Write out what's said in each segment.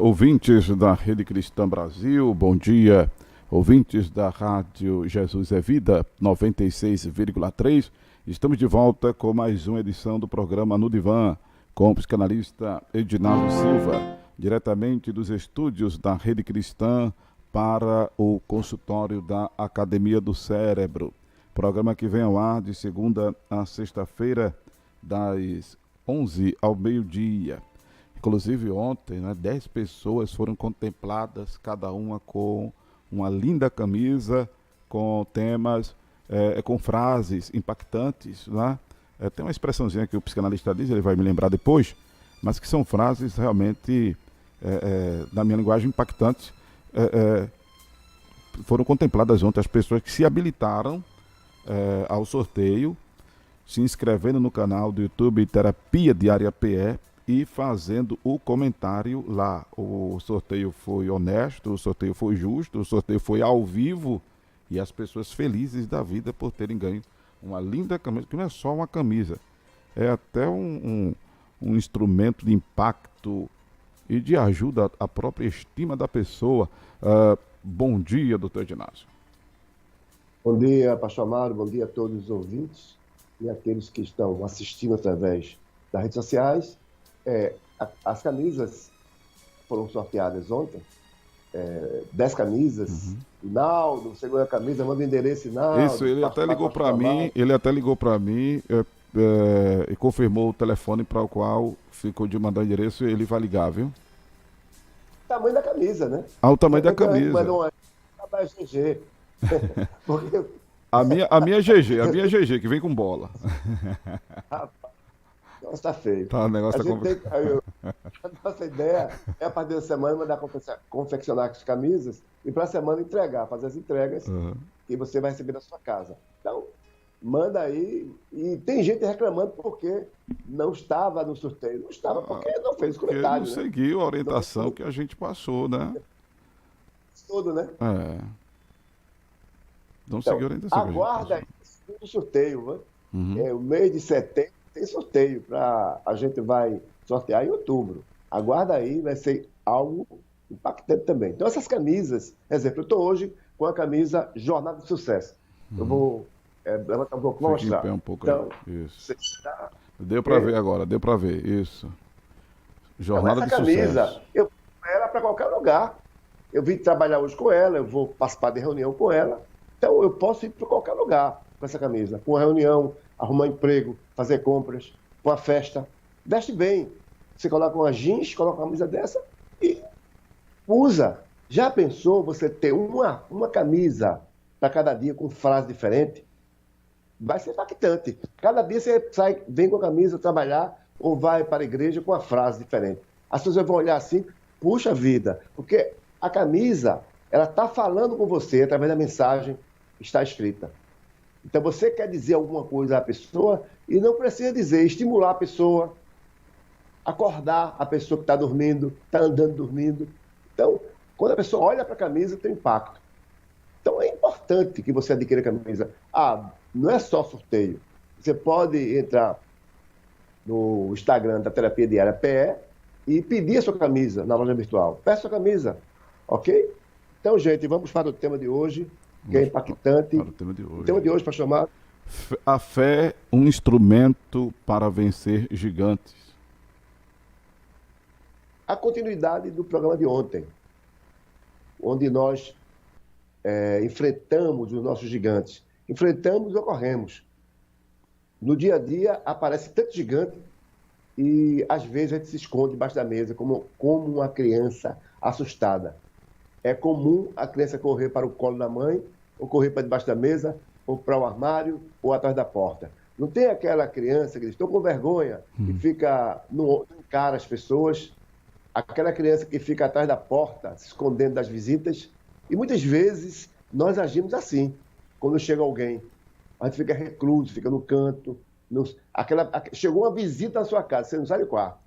ouvintes da Rede Cristã Brasil, bom dia, ouvintes da Rádio Jesus é Vida 96,3. Estamos de volta com mais uma edição do programa No Divã, com o psicanalista Edinaldo Silva, diretamente dos estúdios da Rede Cristã para o consultório da Academia do Cérebro. Programa que vem ao ar de segunda a sexta-feira, das 11 ao meio-dia. Inclusive ontem, 10 pessoas foram contempladas, cada uma com uma linda camisa, com temas, com frases impactantes. Tem uma expressãozinha que o psicanalista diz, ele vai me lembrar depois, mas que são frases realmente, na minha linguagem, impactantes. Foram contempladas ontem as pessoas que se habilitaram ao sorteio, se inscrevendo no canal do YouTube Terapia Diária PE, e fazendo o comentário lá. O sorteio foi honesto, o sorteio foi justo, o sorteio foi ao vivo, e as pessoas felizes da vida por terem ganho uma linda camisa, que não é só uma camisa, é até um instrumento de impacto e de ajuda à própria estima da pessoa. Bom dia, doutor Edinásio. Bom dia, pastor Amaro, bom dia a todos os ouvintes e aqueles que estão assistindo através das redes sociais. As camisas foram sorteadas ontem, 10 camisas. Naldo, segunda camisa, manda o endereço, Naldo. Isso, ele até ligou para mim, e confirmou o telefone para o qual ficou de mandar o endereço, e ele vai ligar, viu? O tamanho da camisa, né? O tamanho da camisa. Mas GG. Porque... A minha GG, que vem com bola. Nossa, tá feio. Tá, o negócio a nossa ideia é, a partir da semana, mandar confeccionar as camisas e para a semana entregar, fazer as entregas que você vai receber na sua casa. Então, manda aí. E tem gente reclamando porque não estava no sorteio. Não estava porque não fez o comentário. Porque não seguiu a orientação que a gente passou, né? Tudo, né? Não seguiu a orientação. Aguarda aí o sorteio, né? O mês de setembro tem sorteio, a gente vai sortear em outubro. Aguarda aí, vai ser algo impactante também. Então essas camisas, exemplo, eu estou hoje com a camisa Jornada de Sucesso. Eu vou levantar um pouco, vou mostrar. Em pé um pouco então, aí. Isso. Deu para ver agora, deu para ver, isso. Jornada então, de camisa, Sucesso. Eu vou com ela para qualquer lugar. Eu vim trabalhar hoje com ela, eu vou participar de reunião com ela. Então eu posso ir para qualquer lugar com essa camisa, com uma reunião, arrumar emprego, fazer compras, uma festa. Veste bem. Você coloca uma jeans, coloca uma camisa dessa e usa. Já pensou você ter uma camisa para cada dia com frase diferente? Vai ser impactante. Cada dia você vem com a camisa trabalhar ou vai para a igreja com uma frase diferente. As pessoas vão olhar assim, puxa vida, porque a camisa, ela está falando com você através da mensagem que está escrita. Então você quer dizer alguma coisa à pessoa e não precisa dizer, estimular a pessoa, acordar a pessoa que está dormindo, está andando dormindo. Então, quando a pessoa olha para a camisa, tem impacto. Então é importante que você adquira a camisa. Não é só sorteio. Você pode entrar no Instagram da Terapia Diária PE e pedir a sua camisa na loja virtual. Peça a sua camisa, ok? Então, gente, vamos para o tema de hoje, que é impactante. Para o tema de hoje. O tema de hoje, pastor Amaro. A fé, um instrumento para vencer gigantes. A continuidade do programa de ontem, onde nós enfrentamos os nossos gigantes. Enfrentamos e ocorremos. No dia a dia, aparece tanto gigante e, às vezes, a gente se esconde debaixo da mesa como uma criança assustada. É comum a criança correr para o colo da mãe, ou correr para debaixo da mesa, ou para o armário, ou atrás da porta. Não tem aquela criança que diz, estou com vergonha, e fica, não encara as pessoas. Aquela criança que fica atrás da porta, se escondendo das visitas. E muitas vezes nós agimos assim, quando chega alguém. A gente fica recluso, fica no canto. Chegou uma visita na sua casa, você não sai do quarto.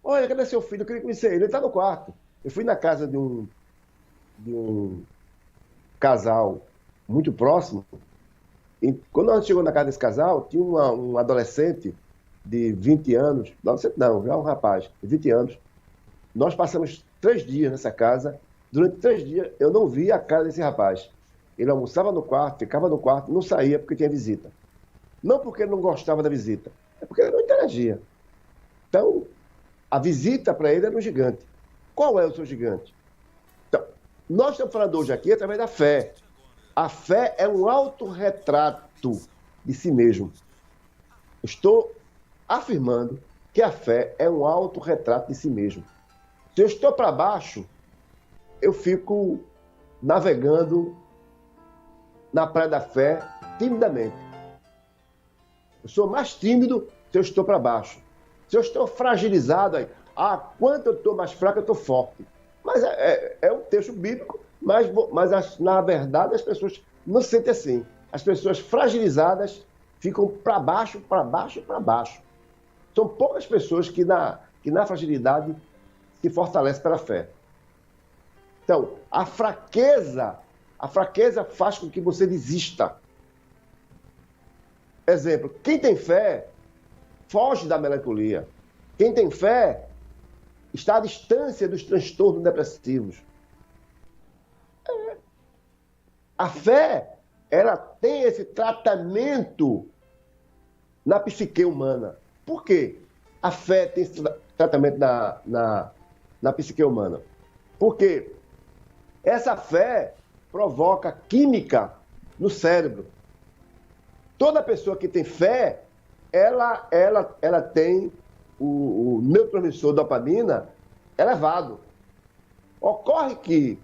Olha, cadê seu filho? Eu queria conhecer ele. Ele está no quarto. Eu fui na casa de um casal muito próximo. E quando a gente chegou na casa desse casal, tinha um adolescente de 20 anos, adolescente não, já um rapaz de 20 anos, Nós passamos 3 dias nessa casa. Durante 3 dias, eu não via a cara desse rapaz. Ele almoçava no quarto, ficava no quarto, não saía porque tinha visita. Não porque ele não gostava da visita, é porque ele não interagia. Então, a visita para ele era um gigante. Qual é o seu gigante? Então, nós estamos falando hoje aqui através da fé. A fé é um autorretrato de si mesmo. Estou afirmando que a fé é um autorretrato de si mesmo. Se eu estou para baixo, eu fico navegando na praia da fé timidamente. Eu sou mais tímido se eu estou para baixo. Se eu estou fragilizado, aí, quanto eu estou mais fraco, eu estou forte. Mas é um texto bíblico, mas na verdade as pessoas não se sentem assim. As pessoas fragilizadas ficam para baixo, para baixo, para baixo. São poucas pessoas que na fragilidade se fortalecem pela fé. Então, a fraqueza faz com que você desista. Exemplo, quem tem fé foge da melancolia. Quem tem fé está à distância dos transtornos depressivos. A fé, ela tem esse tratamento na psique humana. Por quê? A fé tem esse tratamento na psique humana. Porque essa fé provoca química no cérebro. Toda pessoa que tem fé, ela tem o neurotransmissor dopamina elevado. Ocorre que,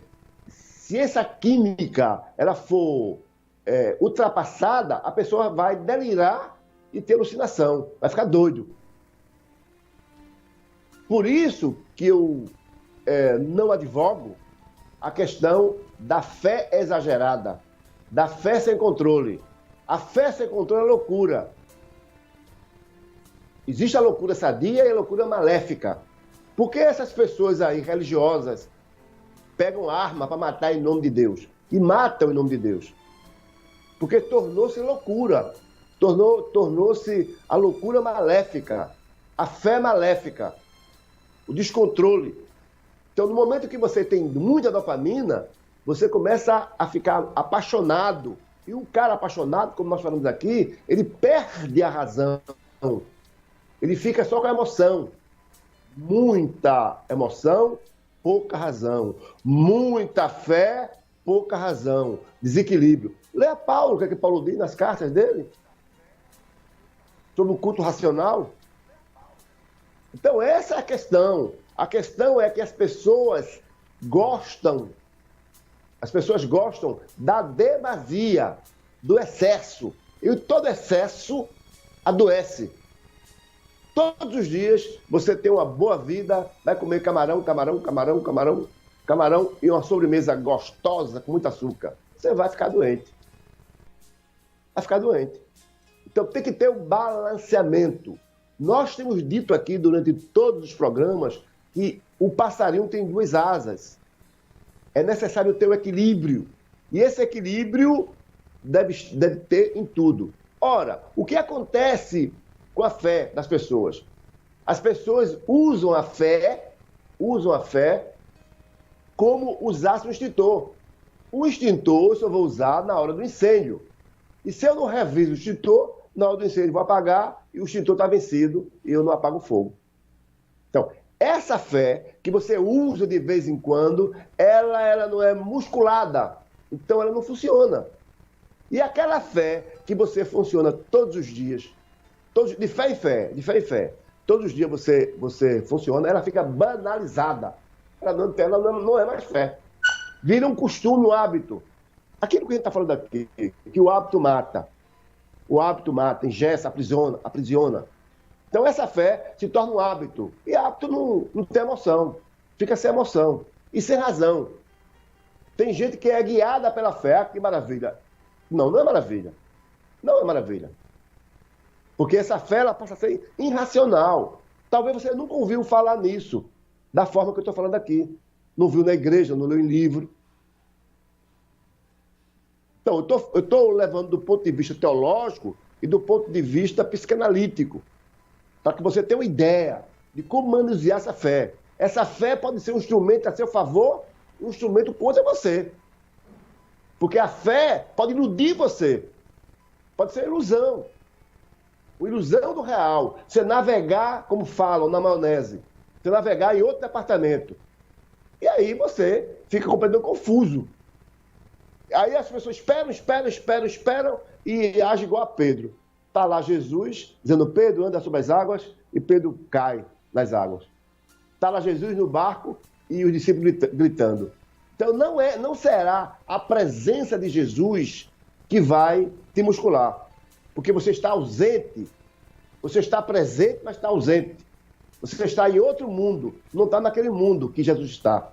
se essa química ela for ultrapassada, a pessoa vai delirar e ter alucinação, vai ficar doido. Por isso que eu não advogo a questão da fé exagerada, da fé sem controle. A fé sem controle é loucura. Existe a loucura sadia e a loucura maléfica. Por que essas pessoas aí, religiosas, pegam arma para matar em nome de Deus? E matam em nome de Deus? Porque tornou-se loucura. Tornou-se a loucura maléfica. A fé maléfica. O descontrole. Então, no momento que você tem muita dopamina, você começa a ficar apaixonado. E um cara apaixonado, como nós falamos aqui, ele perde a razão. Ele fica só com a emoção. Muita emoção, pouca razão. Muita fé, pouca razão. Desequilíbrio. Leia Paulo, o que é que Paulo diz nas cartas dele? Sobre o culto racional. Então, essa é a questão. A questão é que as pessoas gostam da demasia, do excesso. E todo excesso adoece. Todos os dias você tem uma boa vida, vai comer camarão e uma sobremesa gostosa com muito açúcar. Você vai ficar doente. Vai ficar doente. Então tem que ter um balanceamento. Nós temos dito aqui durante todos os programas que o passarinho tem 2 asas. É necessário ter o equilíbrio. E esse equilíbrio deve ter em tudo. Ora, o que acontece com a fé das pessoas? As pessoas usam a fé como usasse um extintor. O extintor eu só vou usar na hora do incêndio. E se eu não reviso o extintor, na hora do incêndio eu vou apagar e o extintor está vencido e eu não apago o fogo. Então, essa fé que você usa de vez em quando, ela não é musculada, então ela não funciona. E aquela fé que você funciona todos os dias, de fé em fé, todos os dias você funciona, ela fica banalizada. Ela não é mais fé. Vira um costume, um hábito. Aquilo que a gente está falando aqui, que o hábito mata. O hábito mata, engessa, aprisiona. Então essa fé se torna um hábito. E hábito não tem emoção. Fica sem emoção. E sem razão. Tem gente que é guiada pela fé. Que maravilha. Não é maravilha. Não é maravilha. Porque essa fé ela passa a ser irracional. Talvez você nunca ouviu falar nisso, da forma que eu estou falando aqui. Não viu na igreja, não leu em livro. Então, eu estou levando do ponto de vista teológico e do ponto de vista psicanalítico, para que você tenha uma ideia de como manusear essa fé. Essa fé pode ser um instrumento a seu favor, um instrumento contra você. Porque a fé pode iludir você. Pode ser ilusão. Uma ilusão do real. Você navegar, como falam, na maionese. Você navegar em outro departamento. E aí você fica completamente confuso. Aí as pessoas esperam e agem igual a Pedro. Está lá Jesus dizendo, Pedro anda sobre as águas, e Pedro cai nas águas. Está lá Jesus no barco e os discípulos gritando. Então não será a presença de Jesus que vai te muscular. Porque você está ausente. Você está presente, mas está ausente. Você está em outro mundo, não está naquele mundo que Jesus está.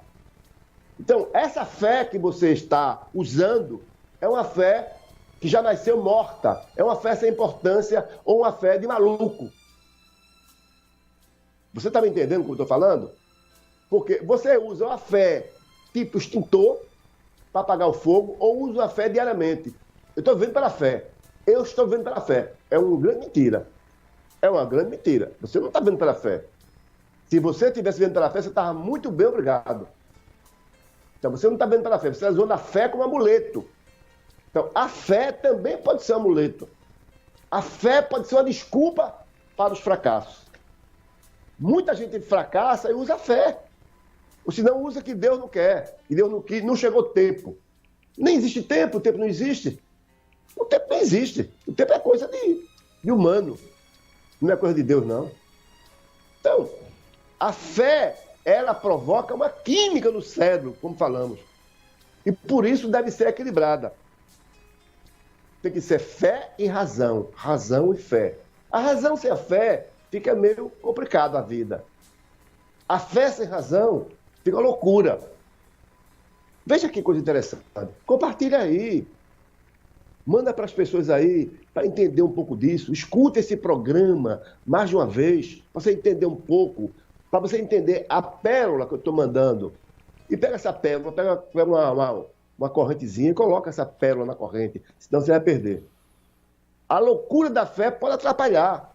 Então, essa fé que você está usando é uma fé que já nasceu morta. É uma fé sem importância ou uma fé de maluco. Você está me entendendo como eu estou falando? Porque você usa uma fé tipo extintor para apagar o fogo ou usa a fé diariamente. Eu estou vivendo pela fé. Eu estou vivendo pela fé. É uma grande mentira. É uma grande mentira. Você não está vivendo pela fé. Se você estivesse vivendo pela fé, você estava muito bem, obrigado. Então, você não está vendo pela fé, você está usando a fé como amuleto. Então, a fé também pode ser um amuleto. A fé pode ser uma desculpa para os fracassos. Muita gente fracassa e usa a fé. Ou se não usa que Deus não quer, que Deus não quis, não chegou tempo. Nem existe tempo, o tempo não existe. O tempo não existe. O tempo é coisa de humano. Não é coisa de Deus, não. Então, a fé, ela provoca uma química no cérebro, como falamos. E por isso deve ser equilibrada. Tem que ser fé e razão. Razão e fé. A razão sem a fé fica meio complicado a vida. A fé sem razão fica loucura. Veja que coisa interessante. Compartilha aí. Manda para as pessoas aí para entender um pouco disso. Escuta esse programa mais de uma vez para você entender um pouco, para você entender a pérola que eu estou mandando. E pega essa pérola, pega uma correntezinha e coloca essa pérola na corrente, senão você vai perder. A loucura da fé pode atrapalhar.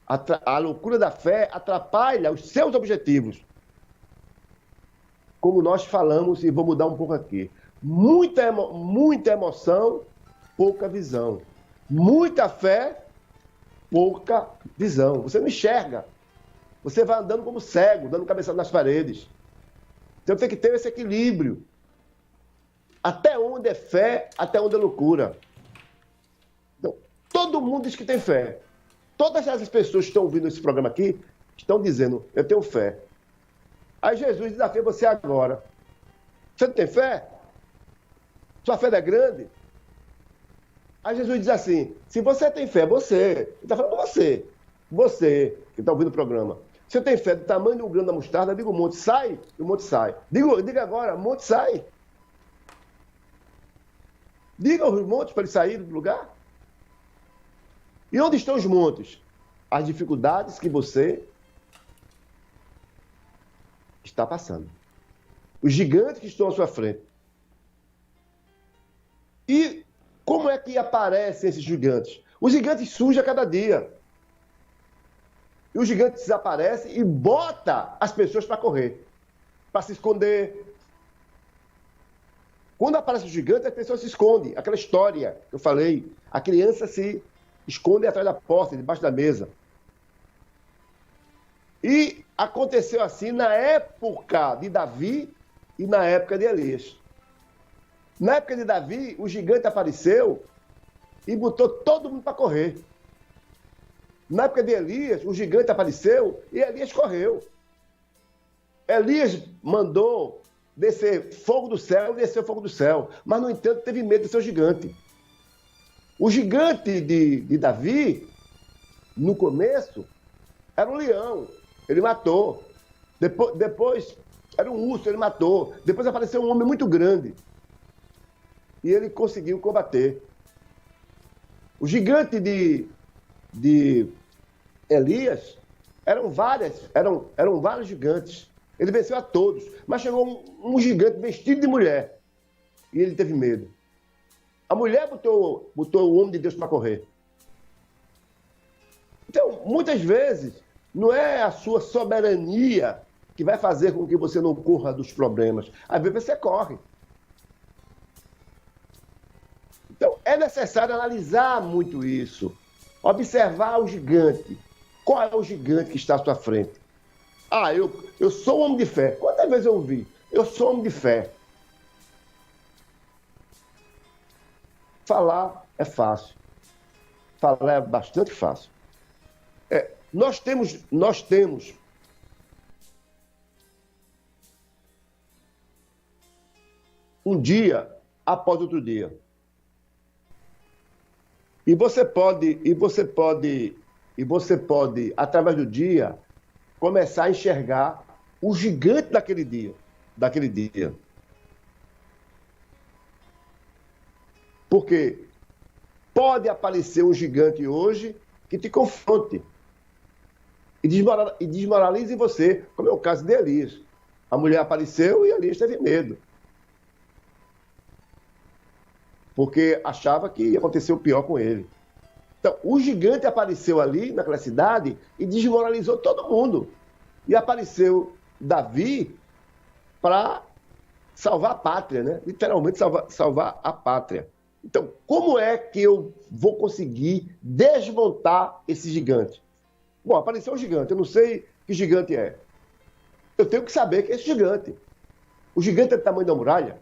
A loucura da fé atrapalha os seus objetivos. Como nós falamos, e vou mudar um pouco aqui. Muita emoção, pouca visão. Muita fé, pouca visão. Você não enxerga. Você vai andando como cego, dando cabeçada nas paredes. Então tem que ter esse equilíbrio. Até onde é fé, até onde é loucura. Então, todo mundo diz que tem fé. Todas essas pessoas que estão ouvindo esse programa aqui estão dizendo, eu tenho fé. Aí Jesus desafia você agora. Você não tem fé? Sua fé é grande? Aí Jesus diz assim, se você tem fé, você, ele está falando com você que está ouvindo o programa, se você tem fé do tamanho do grão da mostarda, diga o monte, sai, e o monte sai. Diga agora, o monte sai. Diga aos montes para eles saírem do lugar. E onde estão os montes? As dificuldades que você está passando. Os gigantes que estão à sua frente. E como é que aparecem esses gigantes? Os gigantes surgem a cada dia. E os gigantes desaparecem e bota as pessoas para correr, para se esconder. Quando aparece o gigante, as pessoas se escondem. Aquela história que eu falei, a criança se esconde atrás da porta, debaixo da mesa. E aconteceu assim na época de Davi e na época de Elias. Na época de Davi, o gigante apareceu e botou todo mundo para correr. Na época de Elias, o gigante apareceu e Elias correu. Elias mandou descer fogo do céu e desceu fogo do céu. Mas, no entanto, teve medo do seu gigante. O gigante de Davi, no começo, era um leão. Ele matou. Depois era um urso, ele matou. Depois apareceu um homem muito grande. E ele conseguiu combater. O gigante de Elias eram vários gigantes. Ele venceu a todos. Mas chegou um gigante vestido de mulher. E ele teve medo. A mulher botou o homem de Deus para correr. Então, muitas vezes, Não é a sua soberania que vai fazer com que você não corra dos problemas. Às vezes você corre. Então, é necessário analisar muito isso. Observar o gigante. Qual é o gigante que está à sua frente? Ah, eu sou um homem de fé. Quantas vezes eu ouvi? Eu sou um homem de fé. Falar é fácil. Falar é bastante fácil. Nós temos um dia após outro dia. E você pode, através do dia, começar a enxergar o gigante daquele dia. Porque pode aparecer um gigante hoje que te confronte e desmoralize você, como é o caso de Elias. A mulher apareceu e Elias teve medo. Porque achava que ia acontecer o pior com ele. Então, o gigante apareceu ali, naquela cidade, e desmoralizou todo mundo. E apareceu Davi para salvar a pátria, né? Literalmente salvar a pátria. Então, como é que eu vou conseguir desmontar esse gigante? Bom, apareceu um gigante, eu não sei que gigante é. Eu tenho que saber que é esse gigante. O gigante é do tamanho da muralha?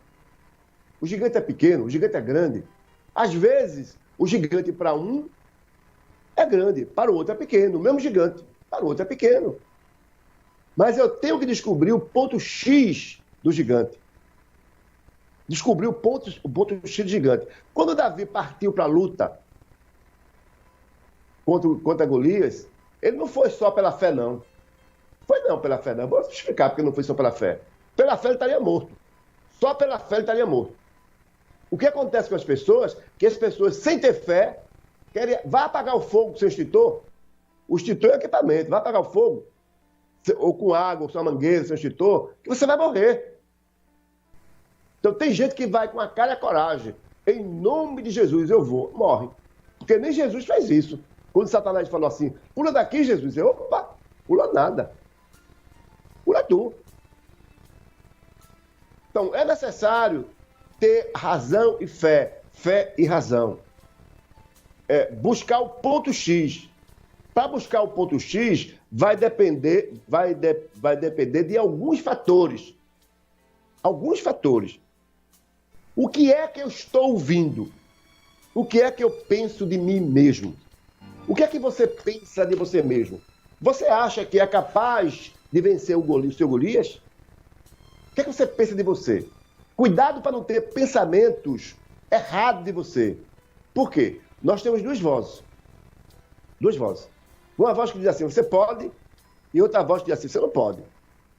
O gigante é pequeno, o gigante é grande. Às vezes, o gigante para um é grande, para o outro é pequeno. O mesmo gigante, para o outro é pequeno. Mas eu tenho que descobrir o ponto X do gigante. Descobrir o ponto X do gigante. Quando Davi partiu para a luta contra Golias, ele não foi só pela fé, não. Foi não pela fé, não. Vou explicar porque não foi só pela fé. Pela fé ele estaria morto. Só pela fé ele estaria morto. O que acontece com as pessoas? Que as pessoas, sem ter fé, vai apagar o fogo com seu extintor. O extintor é o equipamento. Vai apagar o fogo, ou com água, ou com uma mangueira, seu extintor, que você vai morrer. Então tem gente que vai com a cara e a coragem. Em nome de Jesus eu vou. Morre. Porque nem Jesus fez isso. Quando Satanás falou assim, pula daqui, Jesus. Eu, opa, pula nada. Pula tu. Então é necessário ter razão e fé e razão. Buscar o ponto X. Para buscar o ponto X, vai depender de alguns fatores. Alguns fatores. O que é que eu estou ouvindo? O que é que eu penso de mim mesmo? O que é que você pensa de você mesmo? Você acha que é capaz de vencer o seu Golias? O que é que você pensa de você? Cuidado para não ter pensamentos errados de você. Por quê? Nós temos duas vozes. Duas vozes. Uma voz que diz assim, você pode, e outra voz que diz assim, você não pode.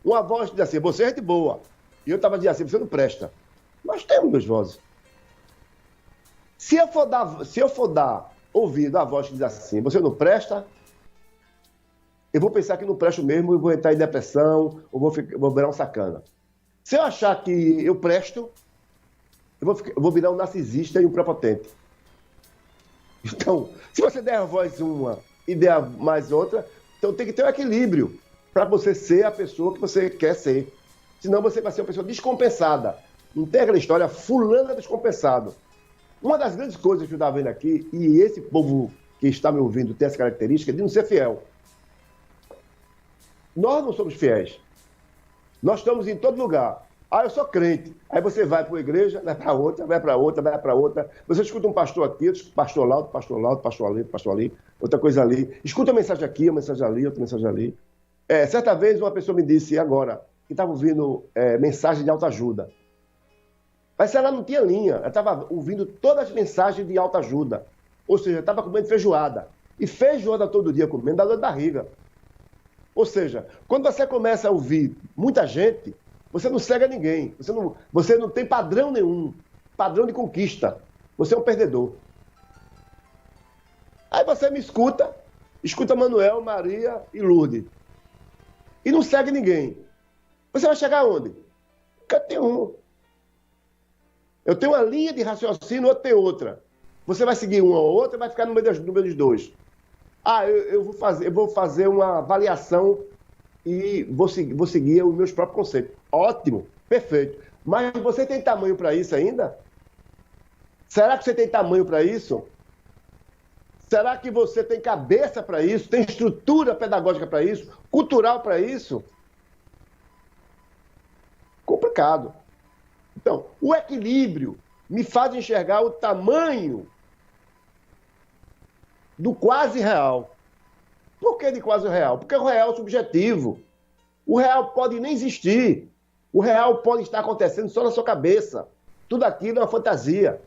Uma voz que diz assim, você é de boa, e outra voz que diz assim, você não presta. Nós temos duas vozes. Se eu for dar ouvido à voz que diz assim, você não presta, eu vou pensar que não presto mesmo, eu vou entrar em depressão, ou vou virar um sacana. Se eu achar que eu presto, eu vou virar um narcisista e um prepotente. Então, se você der a voz uma e der mais outra, então tem que ter um equilíbrio para você ser a pessoa que você quer ser. Senão você vai ser uma pessoa descompensada. Não tem aquela história, fulano é descompensado. Uma das grandes coisas que eu estava vendo aqui, e esse povo que está me ouvindo tem essa característica, de não ser fiel. Nós não somos fiéis. Nós estamos em todo lugar. Ah, eu sou crente. Aí você vai para uma igreja, vai para outra, vai para outra, vai para outra. Você escuta um pastor aqui, pastor lá, pastor ali, outra coisa ali. Escuta uma mensagem aqui, uma mensagem ali, outra mensagem ali. Certa vez uma pessoa me disse agora que estava ouvindo mensagem de autoajuda. Mas ela não tinha linha, ela estava ouvindo todas as mensagens de autoajuda. Ou seja, estava comendo feijoada. E feijoada todo dia comendo, dá dor de barriga. Ou seja, quando você começa a ouvir muita gente, você não cega ninguém. Você não tem padrão nenhum. Padrão de conquista. Você é um perdedor. Aí você me escuta Manuel, Maria e Lourdes. E não segue ninguém. Você vai chegar aonde? Canto um. Eu tenho uma linha de raciocínio, outro tem outra. Você vai seguir uma ou outra e vai ficar no meio dos dois. eu vou fazer uma avaliação e vou seguir os meus próprios conceitos. Ótimo, perfeito. Mas você tem tamanho para isso ainda? Será que você tem tamanho para isso? Será que você tem cabeça para isso? Tem estrutura pedagógica para isso? Cultural para isso? Complicado. Então, o equilíbrio me faz enxergar o tamanho do quase real. Por que de quase real? Porque o real é subjetivo. O real pode nem existir. O real pode estar acontecendo só na sua cabeça. Tudo aquilo é uma fantasia.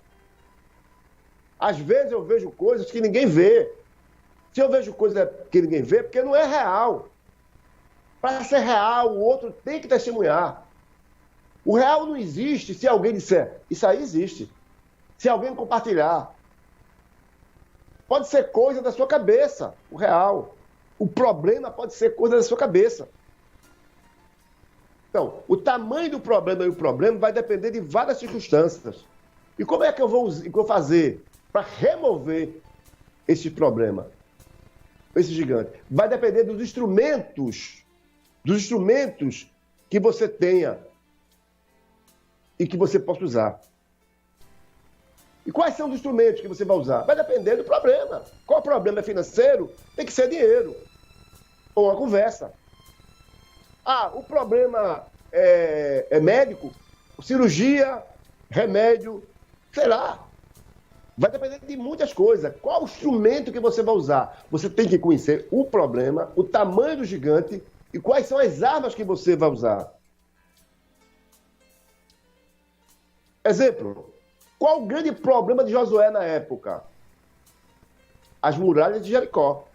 Às vezes eu vejo coisas que ninguém vê. Se eu vejo coisas que ninguém vê, porque não é real. Para ser real, o outro tem que testemunhar. O real não existe se alguém disser, isso aí existe. Se alguém compartilhar. Pode ser coisa da sua cabeça, o real. O problema pode ser coisa da sua cabeça. Então, o tamanho do problema e o problema vai depender de várias circunstâncias. E como é que eu vou fazer para remover esse problema, esse gigante? Vai depender dos instrumentos que você tenha e que você possa usar. E quais são os instrumentos que você vai usar? Vai depender do problema. Qual o problema? É financeiro? Tem que ser dinheiro. Ou uma conversa. O problema é médico, cirurgia, remédio, sei lá. Vai depender de muitas coisas. Qual o instrumento que você vai usar? Você tem que conhecer o problema, o tamanho do gigante e quais são as armas que você vai usar. Exemplo. Qual o grande problema de Josué na época? As muralhas de Jericó.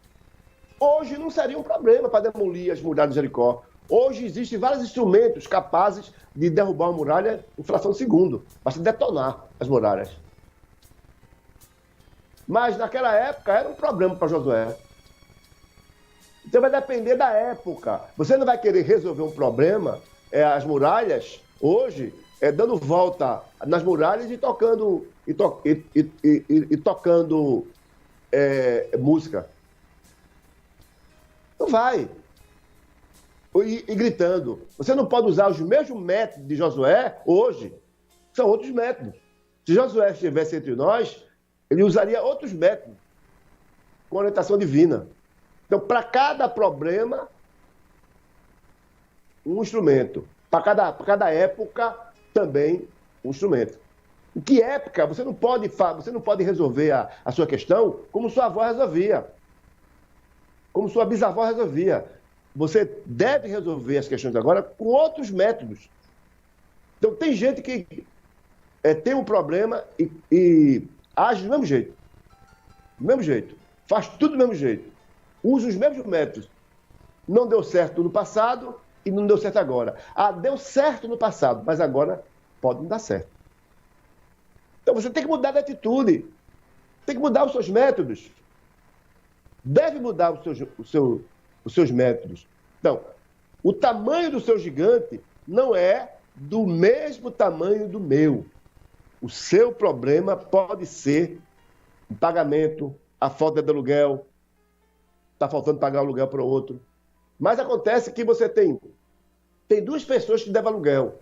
Hoje não seria um problema para demolir as muralhas de Jericó. Hoje existem vários instrumentos capazes de derrubar uma muralha em fração de segundo. Basta detonar as muralhas. Mas naquela época era um problema para Josué. Então vai depender da época. Você não vai querer resolver um problema, as muralhas, hoje, dando volta nas muralhas e tocando, tocando música. Não vai. E gritando. Você não pode usar os mesmos métodos de Josué hoje. São outros métodos. Se Josué estivesse entre nós, ele usaria outros métodos com orientação divina. Então, para cada problema, um instrumento. Para cada época, também um instrumento. Em que época você não pode resolver a sua questão como sua avó resolvia, como sua bisavó resolvia. Você deve resolver as questões agora com outros métodos. Então, tem gente que tem um problema e age do mesmo jeito. Do mesmo jeito. Faz tudo do mesmo jeito. Usa os mesmos métodos. Não deu certo no passado e não deu certo agora. Deu certo no passado, mas agora pode não dar certo. Então você tem que mudar de atitude. Tem que mudar os seus métodos. Deve mudar os seus métodos. Então, o tamanho do seu gigante não é do mesmo tamanho do meu. O seu problema pode ser o pagamento, a falta de aluguel, está faltando pagar o aluguel para o outro. Mas acontece que você tem duas pessoas que devem aluguel.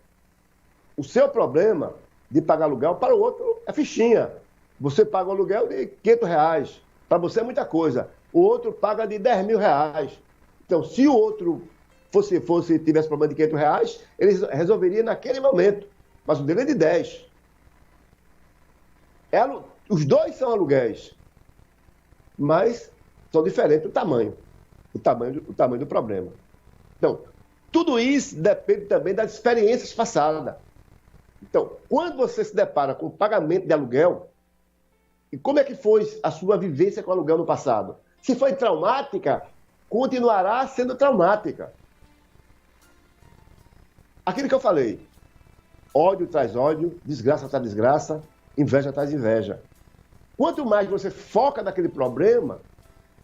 O seu problema de pagar aluguel para o outro é fichinha. Você paga o aluguel de R$500. Para você é muita coisa. O outro paga de R$10.000. Então, se o outro tivesse problema de R$500, ele resolveria naquele momento. Mas o dele é de 10. Os dois são aluguéis. Mas são diferentes o tamanho. O tamanho do problema. Então, tudo isso depende também das experiências passadas. Então, quando você se depara com o pagamento de aluguel, e como é que foi a sua vivência com o aluguel no passado? Se foi traumática, continuará sendo traumática. Aquilo que eu falei, ódio traz ódio, desgraça traz desgraça, inveja traz inveja. Quanto mais você foca naquele problema,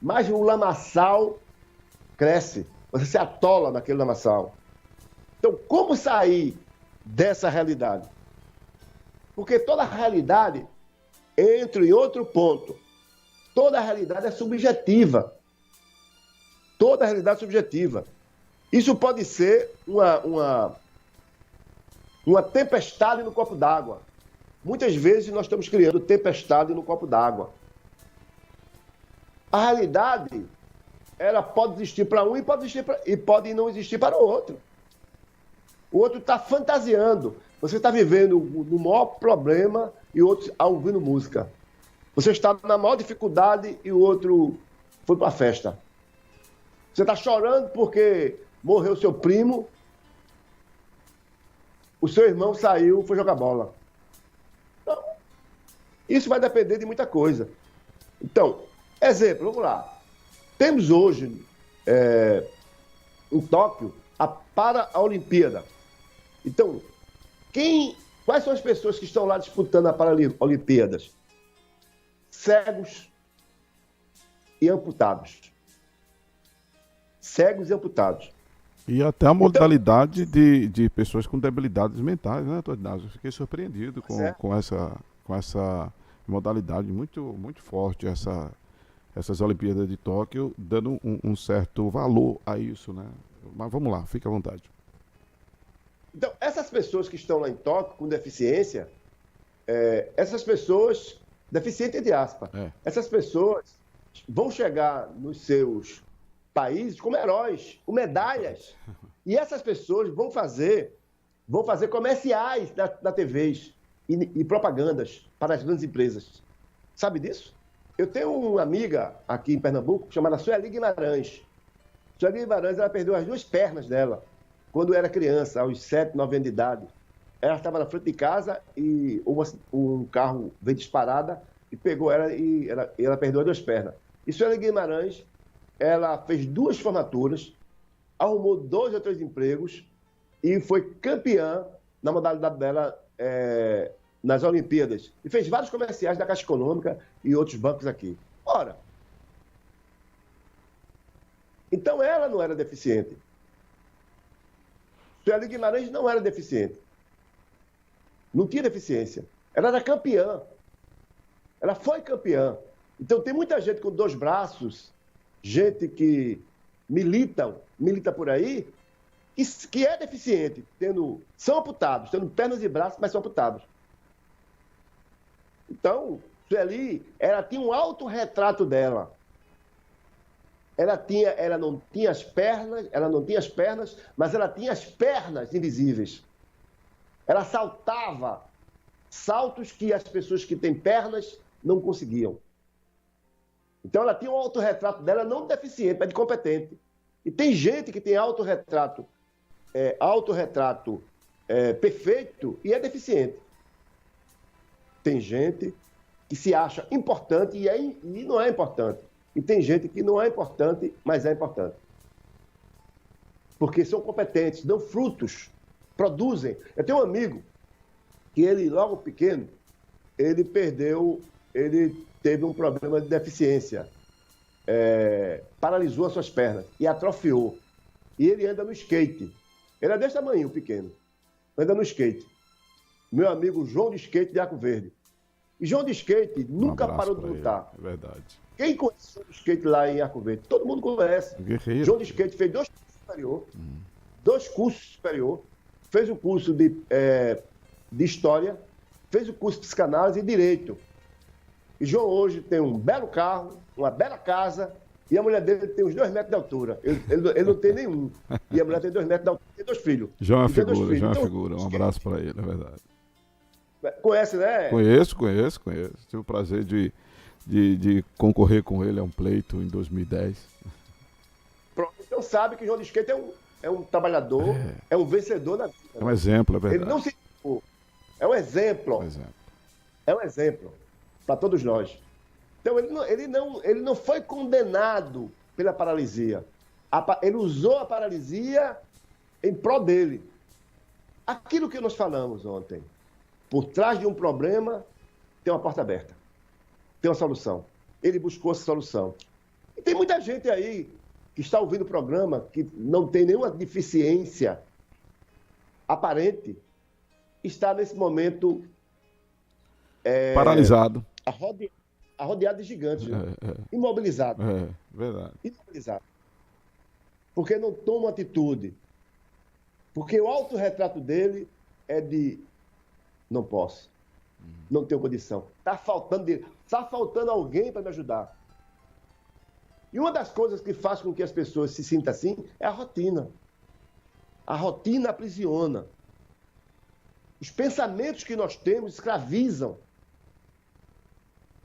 mais o lamaçal cresce. Você se atola naquele lamaçal. Então, como sair dessa realidade? Porque toda realidade entra em outro ponto. Toda realidade é subjetiva. toda a realidade subjetiva. Isso pode ser uma tempestade no copo d'água. Muitas vezes nós estamos criando tempestade no copo d'água. A realidade, ela pode existir para um e pode não existir para o outro. O outro está fantasiando. Você está vivendo no maior problema e o outro está ouvindo música. Você está na maior dificuldade e o outro foi para a festa. Você está chorando porque morreu seu primo, o seu irmão saiu, foi jogar bola. Então, isso vai depender de muita coisa. Então, exemplo, vamos lá. Temos hoje, em Tóquio, a Paralimpíada. Então, quais são as pessoas que estão lá disputando a Paralimpíadas? Cegos e amputados. Cegos e amputados. E até a modalidade de pessoas com debilidades mentais, né, Toninho? Eu fiquei surpreendido com essa modalidade muito, muito forte, essas Olimpíadas de Tóquio, dando um certo valor a isso, né? Mas vamos lá, fique à vontade. Então, essas pessoas que estão lá em Tóquio com deficiência, essas pessoas, deficiente entre aspas, essas pessoas vão chegar nos seus países como heróis, com medalhas. E essas pessoas vão fazer comerciais na TVs e propagandas para as grandes empresas. Sabe disso? Eu tenho uma amiga aqui em Pernambuco chamada Sueli Guimarães. Sueli Guimarães, ela perdeu as 2 pernas dela quando era criança, aos 7, 9 anos de idade. Ela estava na frente de casa e um carro veio disparada e pegou ela e ela perdeu as 2 pernas. E Sueli Guimarães, ela fez 2 formaturas, arrumou 2 ou 3 empregos e foi campeã na modalidade dela nas Olimpíadas. E fez vários comerciais da Caixa Econômica e outros bancos aqui. Ora, então ela não era deficiente. Sueli Guimarães não era deficiente. Não tinha deficiência. Ela era campeã. Ela foi campeã. Então tem muita gente com 2 braços, gente que milita por aí, que é deficiente, são amputados, tendo pernas e braços, mas são amputados. Então, Sueli, ela tinha um autorretrato dela. Ela não tinha as pernas, mas ela tinha as pernas invisíveis. Ela saltava saltos que as pessoas que têm pernas não conseguiam. Então, ela tinha um autorretrato dela não deficiente, mas de competente. E tem gente que tem autorretrato perfeito e é deficiente. Tem gente que se acha importante e não é importante. E tem gente que não é importante, mas é importante. Porque são competentes, dão frutos, produzem. Eu tenho um amigo que ele, logo pequeno, ele teve um problema de deficiência. Paralisou as suas pernas e atrofiou. E ele anda no skate. Ele é desse tamanho, pequeno. Anda no skate. Meu amigo João de Skate de Arco Verde. E João de Skate nunca parou de lutar. É verdade. Quem conhece o João de Skate lá em Arco Verde? Todo mundo conhece. Guerreiro. João de Skate fez 2 cursos superior. 2 cursos superior. Fez o curso de História. Fez o curso de Psicanálise e Direito. E João hoje tem um belo carro, uma bela casa, e a mulher dele tem uns 2 metros de altura. Ele não tem nenhum. E a mulher tem 2 metros de altura e tem 2 filhos. João é uma figura. Um abraço para ele, é verdade. Conhece, né? Conheço. Tive o prazer de concorrer com ele a um pleito em 2010. Pronto. Então sabe que o João de Skate é um trabalhador, é um vencedor na vida. É um exemplo, é verdade. Ele não se... É um exemplo. É um exemplo para todos nós. Então, ele não foi condenado pela paralisia. Ele usou a paralisia em prol dele. Aquilo que nós falamos ontem, por trás de um problema, tem uma porta aberta. Tem uma solução. Ele buscou essa solução. E tem muita gente aí que está ouvindo o programa, que não tem nenhuma deficiência aparente, está nesse momento... paralisado. Arrodeado de gigantes, imobilizado. Verdade. Imobilizado. Porque não toma atitude. Porque o autorretrato dele é de não posso, não tenho condição. Está faltando alguém para me ajudar. E uma das coisas que faz com que as pessoas se sintam assim é a rotina. A rotina aprisiona. Os pensamentos que nós temos escravizam.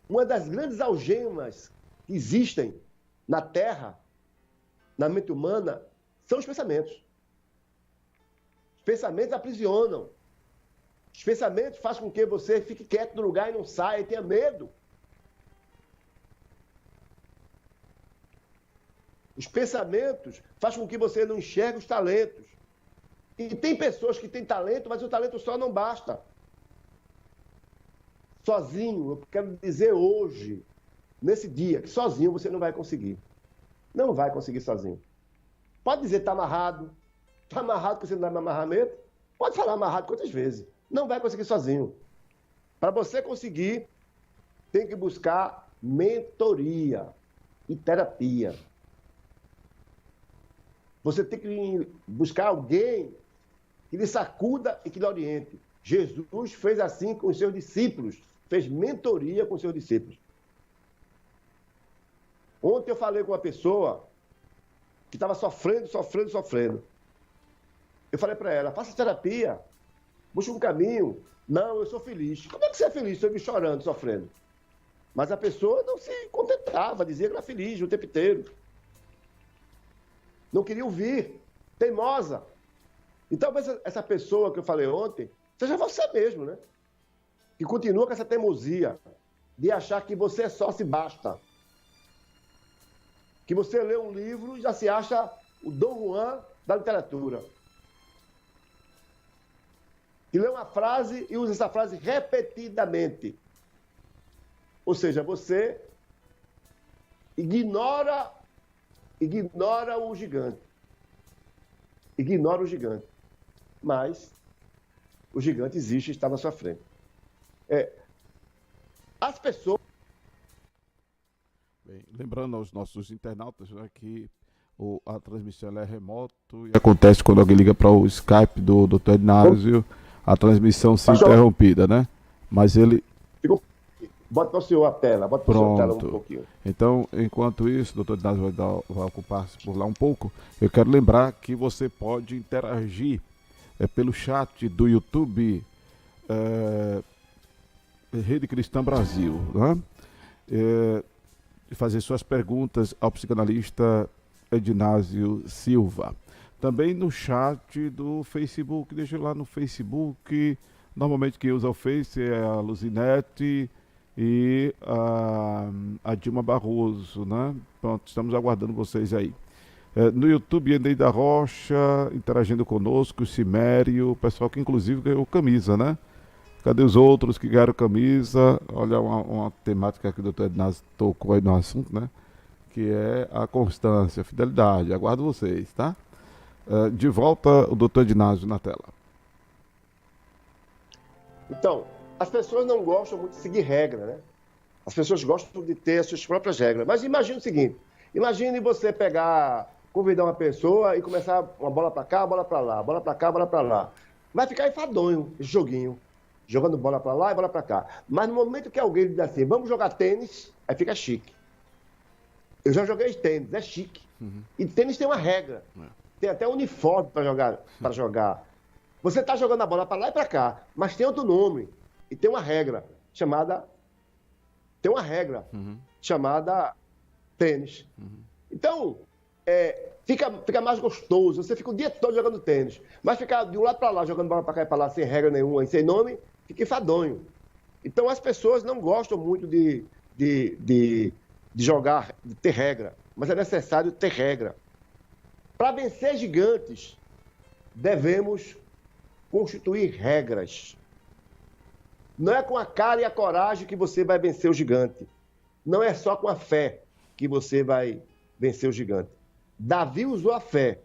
Uma das grandes algemas que existem na Terra, na mente humana, são os pensamentos. Os pensamentos aprisionam. Os pensamentos fazem com que você fique quieto no lugar e não saia e tenha medo. Os pensamentos fazem com que você não enxergue os talentos. E tem pessoas que têm talento, mas o talento só não basta. Sozinho, eu quero dizer hoje, nesse dia, que sozinho você não vai conseguir. Não vai conseguir sozinho. Pode dizer que está amarrado. Está amarrado porque você não dá amarramento? Pode falar amarrado quantas vezes. Não vai conseguir sozinho. Para você conseguir, tem que buscar mentoria e terapia. Você tem que buscar alguém que lhe sacuda e que lhe oriente. Jesus fez assim com os seus discípulos, fez mentoria com os seus discípulos. Ontem eu falei com uma pessoa que estava sofrendo. Eu falei para ela, faça terapia, busque um caminho. Não, eu sou feliz. Como é que você é feliz? Você me chorando, sofrendo. Mas a pessoa não se contentava, dizia que era feliz o tempo inteiro. Não queria ouvir, teimosa. Então, essa pessoa que eu falei ontem, seja você mesmo, né? Que continua com essa teimosia de achar que você só se basta. Que você lê um livro e já se acha o Dom Juan da literatura. Que lê uma frase e usa essa frase repetidamente. Ou seja, você ignora o gigante. Ignora o gigante. Mas o gigante existe e está na sua frente. As pessoas... Bem, lembrando aos nossos internautas, né, que a transmissão é remoto e acontece quando alguém liga para o Skype do Dr. Ednásio, a transmissão se interrompida, né? Mas ele... Bota para o senhor a tela, bota para o senhor a tela um pouquinho. Então, enquanto isso, o Dr. Ednásio vai ocupar-se por lá um pouco, eu quero lembrar que você pode interagir pelo chat do YouTube Rede Cristã Brasil, né? Fazer suas perguntas ao psicanalista Ednásio Silva. Também no chat do Facebook, deixa lá no Facebook. Normalmente quem usa o Face é a Luzinete e a Dilma Barroso, né? Pronto, estamos aguardando vocês aí. No YouTube, Eneida Rocha, interagindo conosco, o Cimério, o pessoal que inclusive ganhou camisa, né? Cadê os outros que ganharam camisa? Olha uma temática que o Dr. Ednásio tocou aí no assunto, né? Que é a constância, a fidelidade. Aguardo vocês, tá? De volta, o Dr. Ednásio na tela. Então, as pessoas não gostam muito de seguir regra, né? As pessoas gostam de ter as suas próprias regras. Mas imagine o seguinte, imagine você convidar uma pessoa e começar uma bola para cá, bola para lá, bola para cá, bola para lá. Vai ficar enfadonho esse joguinho. Jogando bola para lá e bola para cá. Mas no momento que alguém diz assim, vamos jogar tênis, aí fica chique. Eu já joguei tênis, é chique. Uhum. E tênis tem uma regra. Tem até uniforme para jogar. Você está jogando a bola para lá e para cá, mas tem outro nome. E tem uma regra chamada tênis. Uhum. Então, fica mais gostoso. Você fica o dia todo jogando tênis. Mas ficar de um lado para lá, jogando bola para cá e para lá, sem regra nenhuma, sem nome, fica enfadonho. Então, as pessoas não gostam muito de jogar, de ter regra. Mas é necessário ter regra. Para vencer gigantes, devemos constituir regras. Não é com a cara e a coragem que você vai vencer o gigante. Não é só com a fé que você vai vencer o gigante. Davi usou a fé,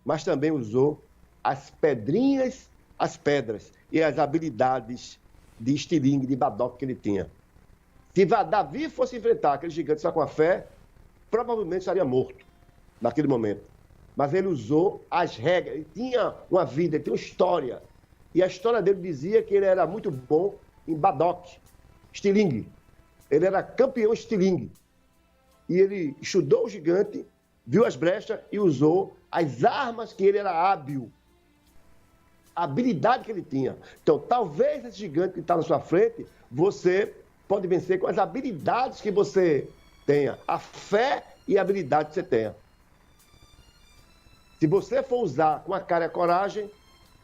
mas também usou as pedrinhas, as pedras e as habilidades de estilingue, de badoque que ele tinha. Se Davi fosse enfrentar aquele gigante só com a fé, provavelmente estaria morto naquele momento. mas ele usou as regras. Ele tinha uma vida, ele tinha uma história. E a história dele dizia que ele era muito bom em badok, estilingue. Ele era campeão estilingue. E ele estudou o gigante, viu as brechas e usou as armas que ele era hábil. A habilidade que ele tinha. Então, talvez esse gigante que está na sua frente, você pode vencer com as habilidades que você tenha. A fé e a habilidade que você tenha. Se você for usar com a cara e a coragem,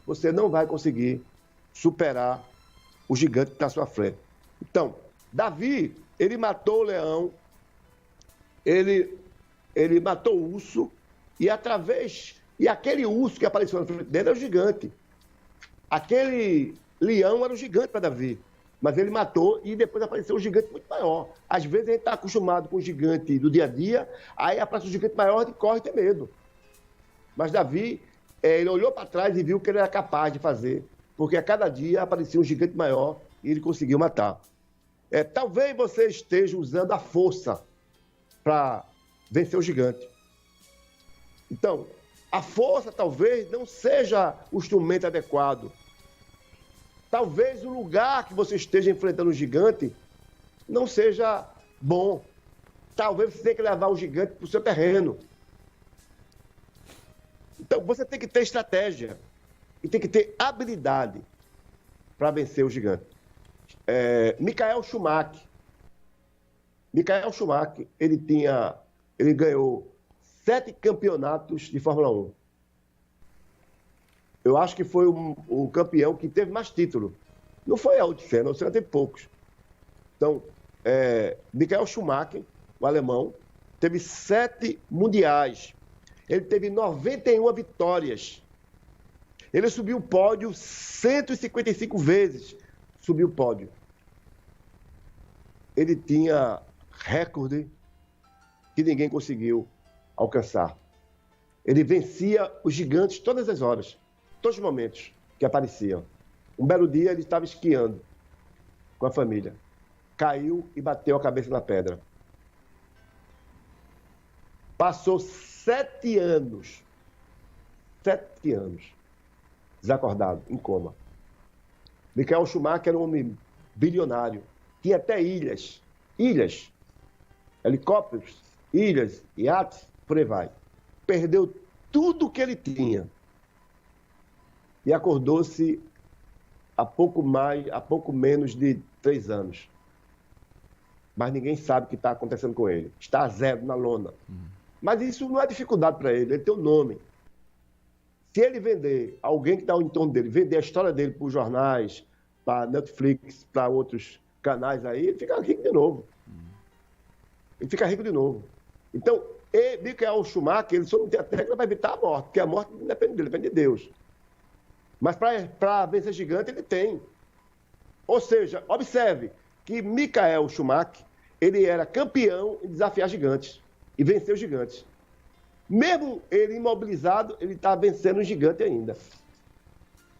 você não vai conseguir superar o gigante que está à sua frente. Então, Davi, ele matou o leão, ele matou o urso, e aquele urso que apareceu na frente dele era o gigante. Aquele leão era o gigante para Davi, mas ele matou e depois apareceu um gigante muito maior. Às vezes a gente está acostumado com o gigante do dia a dia, aí aparece um gigante maior e corre e tem medo. Mas Davi, ele olhou para trás e viu o que ele era capaz de fazer, porque a cada dia aparecia um gigante maior e ele conseguiu matar. Talvez você esteja usando a força para vencer o gigante. Então, a força talvez não seja o instrumento adequado. Talvez o lugar que você esteja enfrentando o gigante não seja bom. Talvez você tenha que levar o gigante para o seu terreno. Então, você tem que ter estratégia e tem que ter habilidade para vencer o gigante. Michael Schumacher. Michael Schumacher, ele ganhou 7 campeonatos de Fórmula 1. Eu acho que foi o campeão que teve mais títulos. Não foi Ayrton Senna, o Senna teve poucos. Então, Michael Schumacher, o alemão, teve 7 mundiais. Ele teve 91 vitórias. Ele subiu o pódio 155 vezes. Subiu o pódio. Ele tinha recorde que ninguém conseguiu alcançar. Ele vencia os gigantes todas as horas, todos os momentos que apareciam. Um belo dia ele estava esquiando com a família. Caiu e bateu a cabeça na pedra. Passou 7 anos. 7 anos. Desacordado, em coma. Michael Schumacher era um homem bilionário. Tinha até ilhas. Ilhas. Helicópteros, ilhas, iates, por aí vai. Perdeu tudo que ele tinha. E acordou-se há pouco menos de 3 anos. Mas ninguém sabe o que está acontecendo com ele. Está a zero na lona. Mas isso não é dificuldade para ele, ele tem um nome. Se ele vender, alguém que está ao entorno dele, vender a história dele para os jornais, para Netflix, para outros canais aí, ele fica rico de novo. Ele fica rico de novo. Então, Michael Schumacher, ele só não tem a técnica para evitar a morte, porque a morte não depende dele, depende de Deus. Mas para vencer gigante, ele tem. Ou seja, observe que Michael Schumacher, ele era campeão em desafiar gigantes e vencer os gigantes. Mesmo ele imobilizado, ele está vencendo o gigante ainda.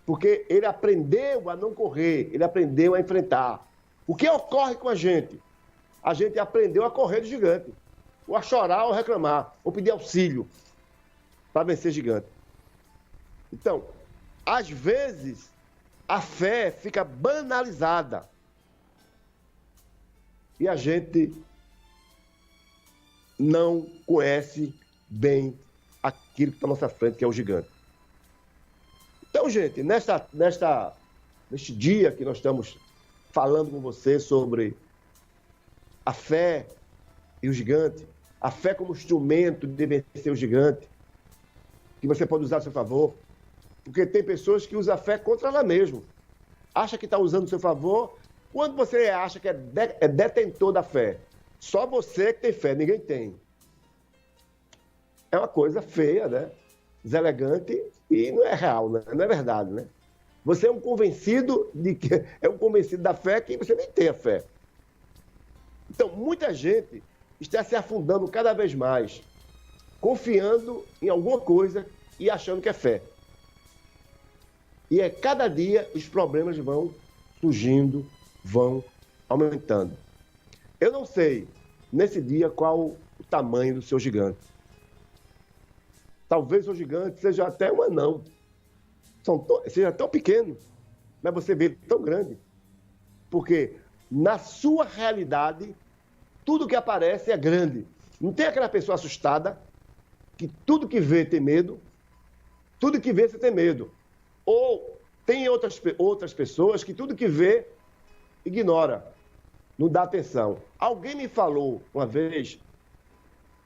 Porque ele aprendeu a não correr, ele aprendeu a enfrentar. O que ocorre com a gente? A gente aprendeu a correr do gigante, ou a chorar, ou reclamar, ou pedir auxílio para vencer gigante. Então, às vezes, a fé fica banalizada. E a gente não conhece bem aquilo que está à nossa frente, que é o gigante. Então, gente, neste dia que nós estamos falando com você sobre a fé e o gigante, a fé como instrumento de vencer o gigante, que você pode usar a seu favor, porque tem pessoas que usam a fé contra ela mesma. Acha que está usando a seu favor, quando você acha que é detentor da fé. Só você que tem fé, ninguém tem. É uma coisa feia, né? Deselegante e não é real, né? Não é verdade, né? Você é um convencido da fé que você nem tem a fé. Então, muita gente está se afundando cada vez mais, confiando em alguma coisa e achando que é fé. E cada dia os problemas vão surgindo, vão aumentando. Eu não sei, nesse dia, qual o tamanho do seu gigante. Talvez o gigante seja até um anão. Seja tão pequeno, mas você vê ele tão grande. Porque na sua realidade, tudo que aparece é grande. Não tem aquela pessoa assustada, que tudo que vê tem medo, tudo que vê você tem medo. Ou tem outras pessoas que tudo que vê ignora, não dá atenção. Alguém me falou uma vez,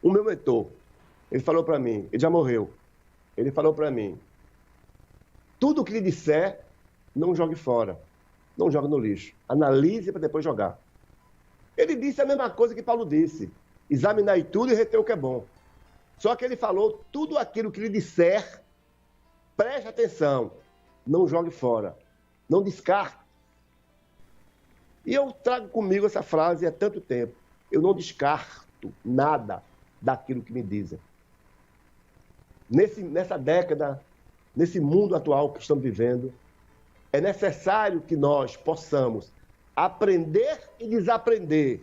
o meu mentor, ele falou para mim, ele já morreu, ele falou para mim, tudo que lhe disser, não jogue fora, não jogue no lixo, analise para depois jogar. Ele disse a mesma coisa que Paulo disse, examinar tudo e reter o que é bom. Só que ele falou, tudo aquilo que lhe disser, preste atenção, não jogue fora, não descarte. E eu trago comigo essa frase há tanto tempo. Eu não descarto nada daquilo que me dizem. Nessa década, nesse mundo atual que estamos vivendo, é necessário que nós possamos aprender e desaprender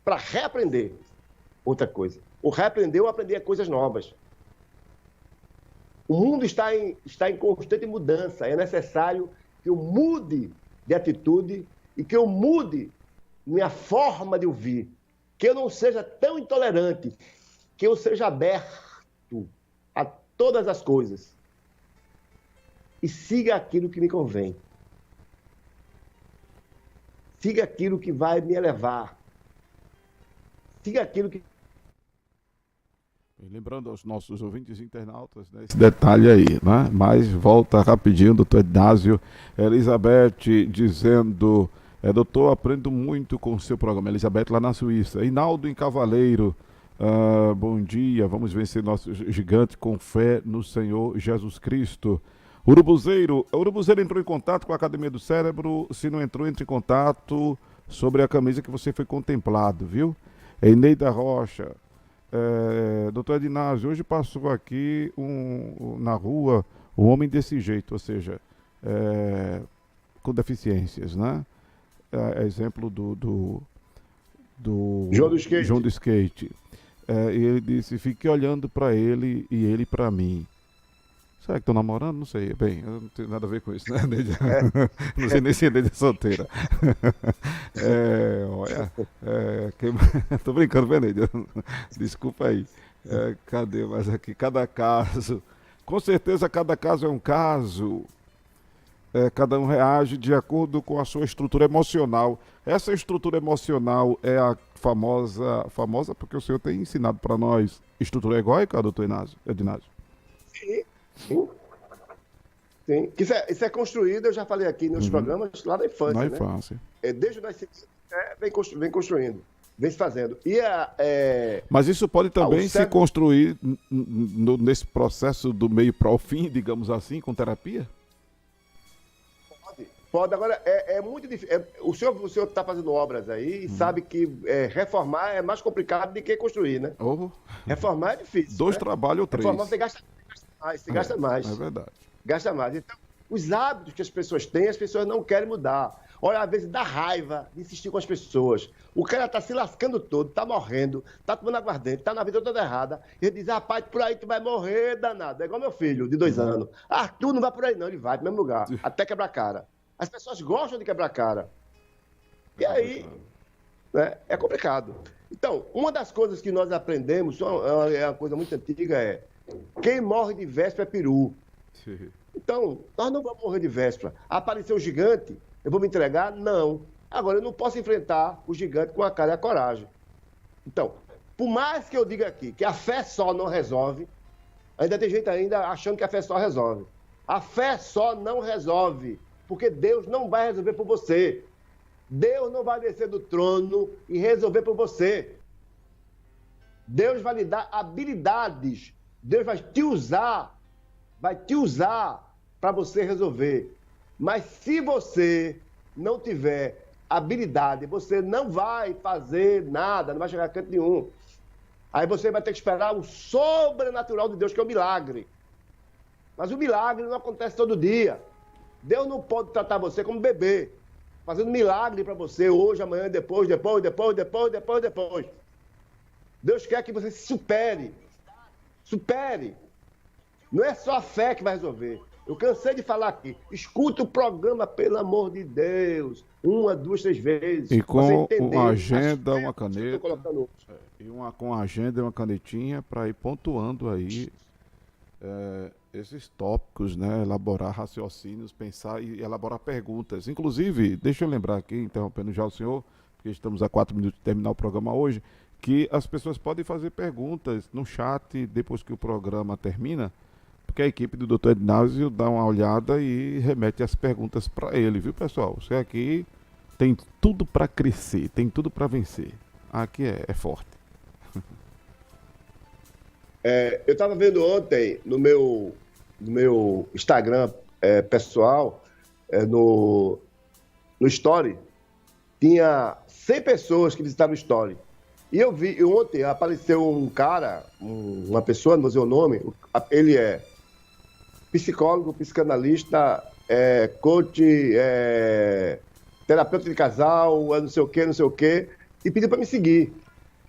para reaprender outra coisa. O reaprender ou aprender coisas novas. O mundo está em constante mudança. É necessário que eu mude de atitude e que eu mude minha forma de ouvir. Que eu não seja tão intolerante, que eu seja aberto a todas as coisas. E siga aquilo que me convém. Siga aquilo que vai me elevar. Siga aquilo que... Lembrando aos nossos ouvintes internautas, né, esse detalhe aí, né? Mas volta rapidinho, doutor Ednásio. Elizabeth dizendo, doutor, aprendo muito com o seu programa. Elizabeth lá na Suíça. Hinaldo em Cavaleiro, bom dia, vamos vencer nosso gigante com fé no Senhor Jesus Cristo. Urubuzeiro entrou em contato com a Academia do Cérebro. Se não entrou, entre em contato sobre a camisa que você foi contemplado, viu? Eneida Rocha. Doutor Ednásio, hoje passou aqui na rua um homem desse jeito, ou seja, com deficiências, né? Exemplo do João do Skate. E ele disse, fique olhando para ele e ele para mim. Será que estão namorando? Não sei. Bem, eu não tenho nada a ver com isso, né, Neide? Não sei nem se a Neide é solteira. Olha, tô brincando, viu, Neide? Desculpa aí. Cadê mais aqui? Cada caso. Com certeza, cada caso é um caso. Cada um reage de acordo com a sua estrutura emocional. Essa estrutura emocional é a famosa porque o senhor tem ensinado para nós estrutura egóica, doutor Ednásio? Sim. Sim. Isso é construído, eu já falei aqui nos programas, lá da infância. Na infância. Desde o nascimento, vem construindo, vem se fazendo. Mas isso pode também se construir nesse processo do meio para o fim, digamos assim, com terapia? Pode. Agora, é muito difícil. O senhor está fazendo obras aí e sabe que reformar é mais complicado do que construir, né? Reformar é difícil. 2 trabalhos ou 3. Reformar você gasta mais. É verdade. Gasta mais. Então, os hábitos que as pessoas têm, as pessoas não querem mudar. Olha, às vezes dá raiva de insistir com as pessoas. O cara tá se lascando todo, tá morrendo, tá tomando aguardente, tá na vida toda errada. E ele diz, rapaz, por aí tu vai morrer, danado. É igual meu filho, de 2 anos. Arthur não vai por aí não, ele vai pro mesmo lugar, até quebrar a cara. As pessoas gostam de quebrar a cara. E aí, né, é complicado. Então, uma das coisas que nós aprendemos, é uma coisa muito antiga, quem morre de véspera é peru. Então, nós não vamos morrer de véspera. Apareceu o gigante, eu vou me entregar? Não. Agora, eu não posso enfrentar o gigante com a cara e a coragem. Então, por mais que eu diga aqui que a fé só não resolve, ainda tem gente ainda achando que a fé só resolve. A fé só não resolve, porque Deus não vai resolver por você. Deus não vai descer do trono e resolver por você. Deus vai lhe dar habilidades. Deus vai te usar para você resolver. Mas se você não tiver habilidade, você não vai fazer nada, não vai chegar a canto nenhum. Aí você vai ter que esperar o sobrenatural de Deus, que é o milagre. Mas o milagre não acontece todo dia. Deus não pode tratar você como bebê, fazendo milagre para você hoje, amanhã, depois. Deus quer que você se supere. Supere. Não é só a fé que vai resolver. Eu cansei de falar aqui. Escuta o programa, pelo amor de Deus. 1, 2, 3 vezes. E Você com entender uma agenda, uma que eu estou caneta. colocando. Com a agenda e uma canetinha para ir pontuando aí esses tópicos, né? Elaborar raciocínios, pensar e elaborar perguntas. Inclusive, deixa eu lembrar aqui, interrompendo já o senhor, porque estamos a 4 minutos de terminar o programa hoje, que as pessoas podem fazer perguntas no chat depois que o programa termina, porque a equipe do Dr. Ednásio dá uma olhada e remete as perguntas para ele, viu, pessoal? Você aqui tem tudo para crescer, tem tudo para vencer. Aqui é forte. Eu estava vendo ontem no meu Instagram pessoal, no Story, tinha 100 pessoas que visitaram o Story. E eu vi, ontem apareceu um cara, uma pessoa, não vou dizer o nome, ele é psicólogo, psicanalista, coach, terapeuta de casal, não sei o quê, e pediu para me seguir.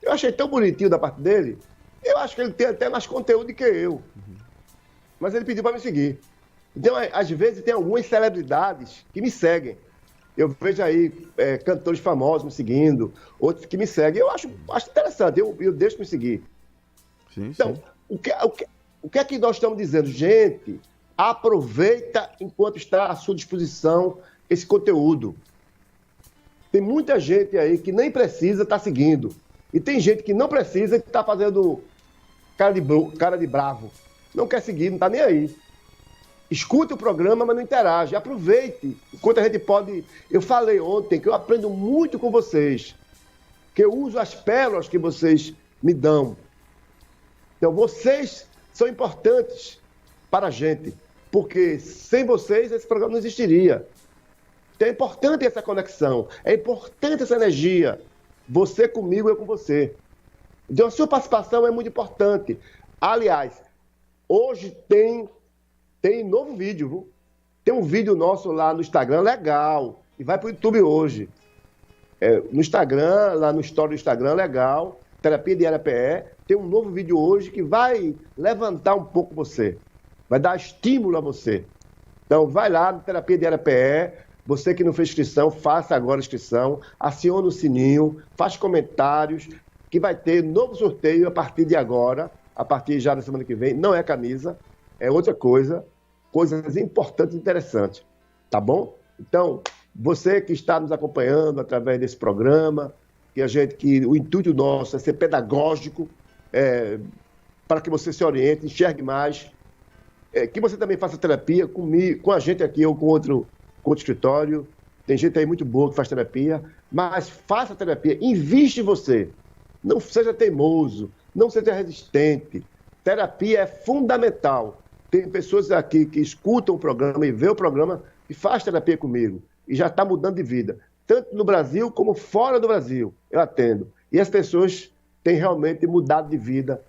Eu achei tão bonitinho da parte dele. Eu acho que ele tem até mais conteúdo do que eu. Mas ele pediu para me seguir. Então, às vezes, tem algumas celebridades que me seguem. Eu vejo aí cantores famosos me seguindo, outros que me seguem. Eu acho interessante, eu deixo me seguir. Sim, então, sim. O que é que nós estamos dizendo? Gente, aproveita enquanto está à sua disposição esse conteúdo. Tem muita gente aí que nem precisa estar seguindo. E tem gente que não precisa e está fazendo cara de bravo. Não quer seguir, não está nem aí. Escute o programa, mas não interage. Aproveite enquanto a gente pode. Eu falei ontem que eu aprendo muito com vocês, que eu uso as pérolas que vocês me dão. Então, vocês são importantes para a gente, porque sem vocês esse programa não existiria. Então, é importante essa conexão, é importante essa energia. Você comigo, eu com você. Então, a sua participação é muito importante. Aliás, hoje tem novo vídeo, viu? Tem um vídeo nosso lá no Instagram, legal, e vai para o YouTube hoje. No Instagram, lá no Story do Instagram, legal, Terapia Diária PE, tem um novo vídeo hoje que vai levantar um pouco você, vai dar estímulo a você. Então, vai lá no Terapia Diária PE, você que não fez inscrição, faça agora a inscrição, acione o sininho, faz comentários, que vai ter novo sorteio a partir de agora, a partir já da semana que vem. Não é camisa, é outra coisa, coisas importantes e interessantes, tá bom? Então, você que está nos acompanhando através desse programa, que o intuito nosso é ser pedagógico, para que você se oriente, enxergue mais, que você também faça terapia comigo, com a gente aqui ou com outro escritório. Tem gente aí muito boa que faz terapia, mas faça terapia, investe em você. Não seja teimoso, não seja resistente. Terapia é fundamental. Tem pessoas aqui que escutam o programa e vê o programa e faz terapia comigo. E já está mudando de vida. Tanto no Brasil como fora do Brasil. Eu atendo. E as pessoas têm realmente mudado de vida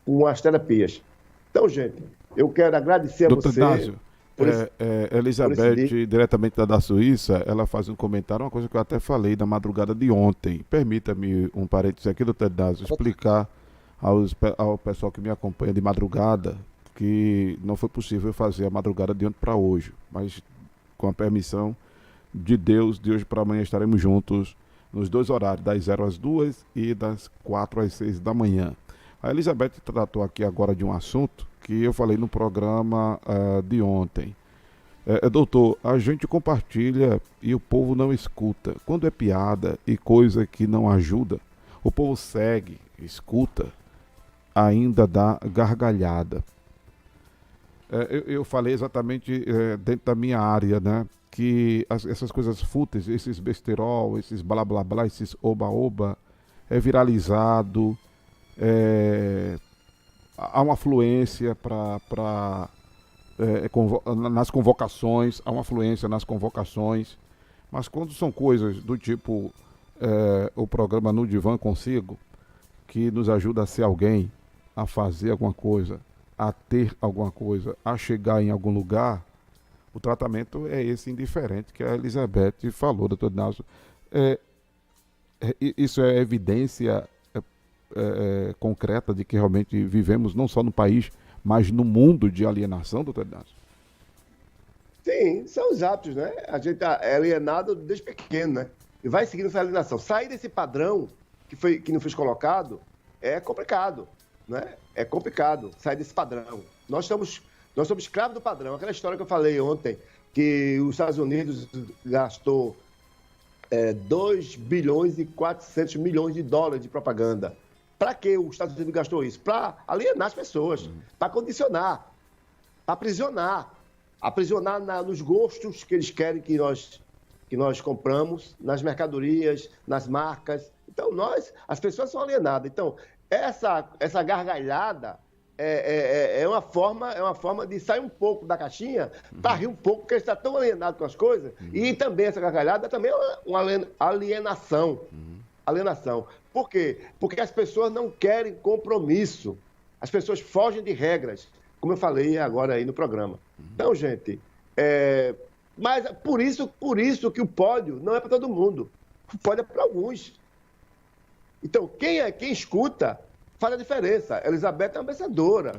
com as terapias. Então, gente, eu quero agradecer a Doutor você. Dásio, Elizabeth, diretamente da Suíça, ela faz um comentário, uma coisa que eu até falei na madrugada de ontem. Permita-me um parênteses aqui, doutor Dásio, explicar ao pessoal que me acompanha de madrugada que não foi possível fazer a madrugada de ontem para hoje, mas com a permissão de Deus, de hoje para amanhã estaremos juntos nos dois horários, das 0 às 2 e das 4 às 6 da manhã. A Elizabeth tratou aqui agora de um assunto que eu falei no programa de ontem. Doutor, a gente compartilha e o povo não escuta. Quando é piada e coisa que não ajuda, o povo segue, escuta, ainda dá gargalhada. Eu falei exatamente dentro da minha área, né? Que essas coisas fúteis, esses besterol, esses blá blá blá, esses oba-oba, é viralizado, há uma afluência nas convocações, há uma afluência nas convocações, mas quando são coisas do tipo o programa No Divã Consigo, que nos ajuda a ser alguém, a fazer alguma coisa, a ter alguma coisa, a chegar em algum lugar, o tratamento é esse indiferente que a Elizabeth falou, doutor Nelson. Isso é evidência concreta de que realmente vivemos não só no país, mas no mundo de alienação, doutor Inácio? Sim, são os hábitos, né? A gente é alienado desde pequeno, né? E vai seguindo essa alienação. Sair desse padrão que não foi colocado é complicado, né? É complicado sair desse padrão. Nós somos escravos do padrão. Aquela história que eu falei ontem, que os Estados Unidos gastou 2 bilhões e 400 milhões de dólares de propaganda. Para que os Estados Unidos gastou isso? Para alienar as pessoas, para condicionar, aprisionar nos gostos que eles querem que nós compramos, nas mercadorias, nas marcas. Então, as pessoas são alienadas. Então, essa gargalhada é uma forma de sair um pouco da caixinha para rir um pouco, porque ele está tão alienado com as coisas. E também essa gargalhada também é uma alienação. Alienação. Por quê? Porque as pessoas não querem compromisso. As pessoas fogem de regras, como eu falei agora aí no programa. Então, gente, mas por isso que o pódio não é para todo mundo. O pódio é para alguns. Então, quem escuta faz a diferença. Elizabeth é uma vencedora.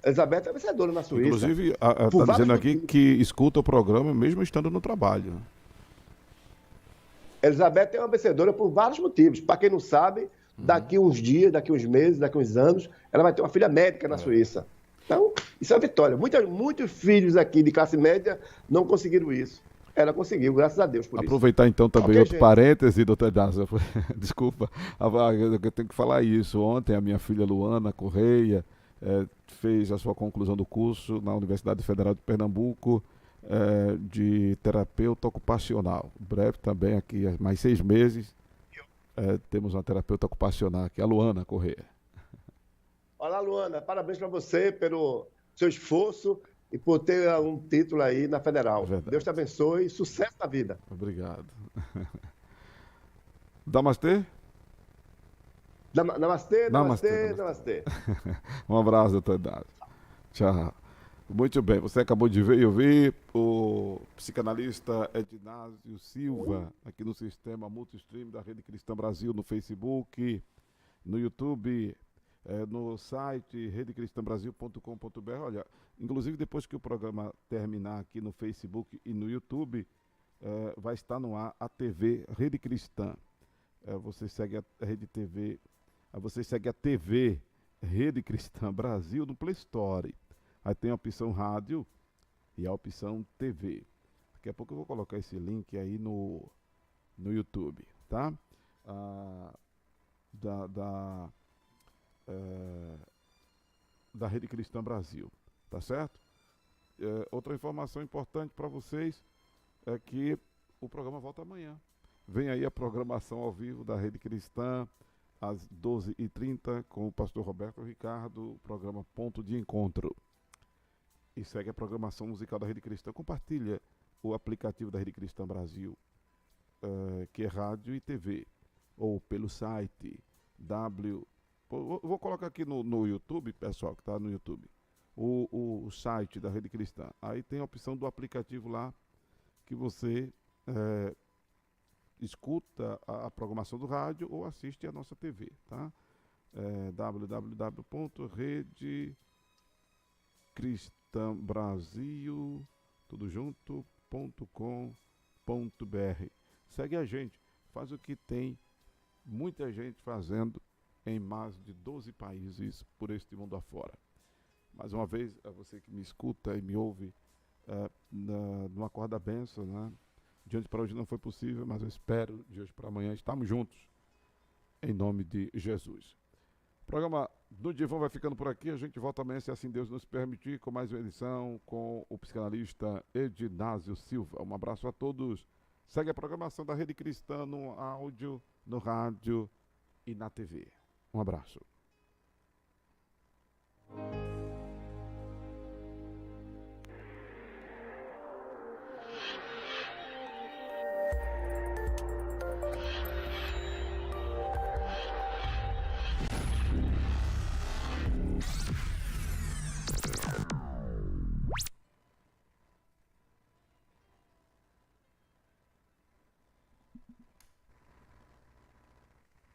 Elizabeth é uma vencedora na Suíça. Inclusive, está dizendo aqui que escuta o programa mesmo estando no trabalho. Elizabeth é uma vencedora por vários motivos. Para quem não sabe, daqui uns dias, daqui uns meses, daqui uns anos, ela vai ter uma filha médica na Suíça. Então, isso é uma vitória. Muitos filhos aqui de classe média não conseguiram isso. Ela conseguiu, graças a Deus por isso. Aproveitar então também outro parêntese, doutor Inácio. Desculpa, eu tenho que falar isso. Ontem a minha filha Luana Correia fez a sua conclusão do curso na Universidade Federal de Pernambuco de terapeuta ocupacional. Breve também aqui, mais 6 meses, temos uma terapeuta ocupacional aqui, a Luana Correia. Olá, Luana, parabéns para você pelo seu esforço e por ter um título aí na Federal. Deus te abençoe e sucesso na vida. Obrigado. Namastê? Namastê. Um abraço, doutor Inácio. Tchau. Muito bem, você acabou de ver e ouvir o psicanalista Ednásio Silva, aqui no sistema Multistream da Rede Cristã Brasil, no Facebook, no YouTube, no site redecristãbrasil.com.br. Olha, inclusive depois que o programa terminar aqui no Facebook e no YouTube, vai estar no ar a TV Rede Cristã. Você segue a Rede TV, você segue a TV Rede Cristã Brasil no Play Store. Aí tem a opção rádio e a opção TV. Daqui a pouco eu vou colocar esse link aí no YouTube, tá? Da Rede Cristã Brasil, tá certo? Outra informação importante para vocês é que o programa volta amanhã. Vem aí a programação ao vivo da Rede Cristã às 12h30 com o pastor Roberto Ricardo, o programa Ponto de Encontro. E segue a programação musical da Rede Cristã. Compartilha o aplicativo da Rede Cristã Brasil, que é rádio e TV, ou pelo site vou colocar aqui no YouTube, pessoal, que está no YouTube, o site da Rede Cristã. Aí tem a opção do aplicativo lá, que você escuta a programação do rádio ou assiste a nossa TV, tá? www.redecristãbrasil, tudo junto.com.br. Segue a gente, faz o que tem muita gente fazendo em mais de 12 países por este mundo afora. Mais uma vez, a você que me escuta e me ouve numa corda benção, né? De hoje para hoje não foi possível, mas eu espero de hoje para amanhã estarmos juntos, em nome de Jesus. O programa do Divã vai ficando por aqui, a gente volta amanhã, se assim Deus nos permitir, com mais uma edição com o psicanalista Ednásio Silva. Um abraço a todos. Segue a programação da Rede Cristã no áudio, no rádio e na TV. Um abraço.